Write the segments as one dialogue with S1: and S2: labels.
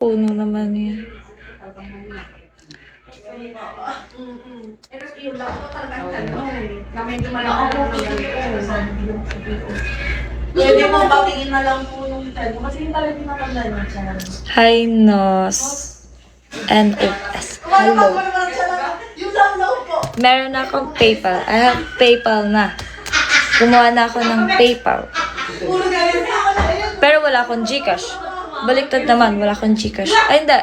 S1: Puno naman yan.
S2: Pwede mo batingin na lang po yung tag. Kasi yung talaga pinakanda niya siya.
S1: Hi, Nos. N-O-S. Hello.
S2: Yung lawlaw po.
S1: Meron akong PayPal. I have PayPal na. Gumawa na ako ng PayPal.
S2: Puro ganyan na ako na yun.
S1: Pero wala akong Gcash. Baliktad naman, wala akong Gcash. Ay, hindi.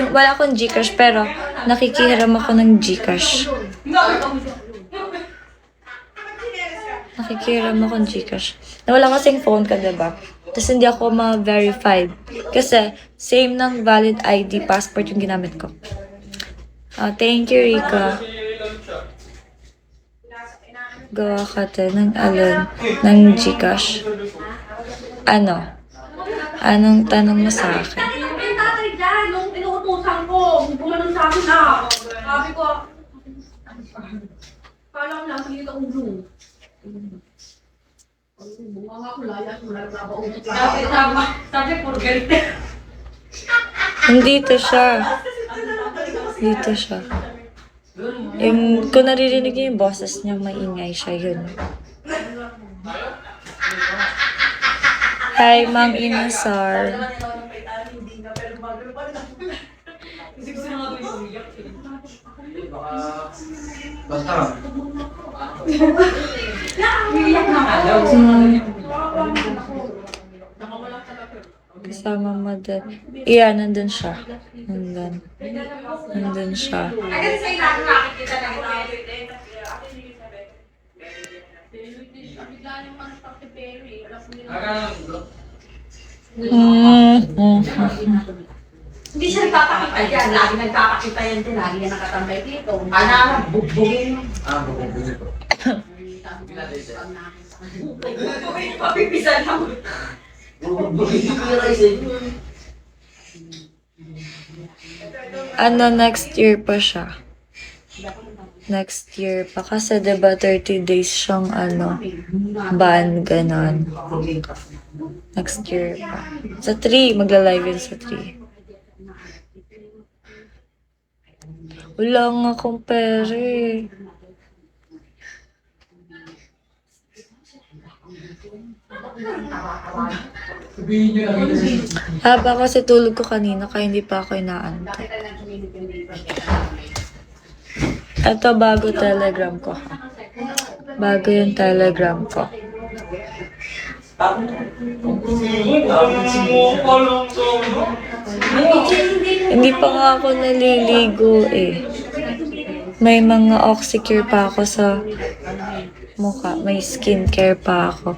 S1: Wala akong Gcash, pero nakikihiram ako ng Gcash. Nakikihiram ako ng Gcash. Nawala kasing phone ka, diba? Tapos hindi ako ma-verified. Kasi same ng valid ID passport yung ginamit ko. Thank you, Rika. Gawa ka ng alin, ng Gcash. Ano? Anong tanong mo sa akin?
S2: Yung tatay dyan, nung inuutusan ko, bumanong sa akin na. Sabi ko, kala ko lang, sige ka ulo. Bunga nga ko, layas mo lang nabaunot lang. Sabi, purgente.
S1: Dito siya. Dito siya. Kung naririnig niyo yung boses niya, maingay siya yun. Hi, Ma'am Inasar.
S3: Basta.
S1: Kasama mo din. Iya, nandun siya. Nandun. Nandun siya.
S2: Kasi sa inahin nakikita na ito. Hindi siya nagpapakita yan. Lagi nagpapakita yan din. Lagi yan nakatambay dito. Ano, bugbugin.
S3: Bubugin ko.
S2: Bugbugin, papipisan lang.
S3: Bubugin ko yung rice eh.
S1: Ano, next year pa siya. Next year pa. Kasi diba 30 days siyang ban, ganon. Next year pa. Sa 3, magla-live yun sa 3. Wala nga akong pera eh. Haba kasi tulog ko kanina kaya hindi pa ako inaantok. Ito bago Telegram ko ha. Bago yung Telegram ko. Hindi pa nga ako naliligo eh. May mga oxycure pa ako sa mukha. May skincare pa ako.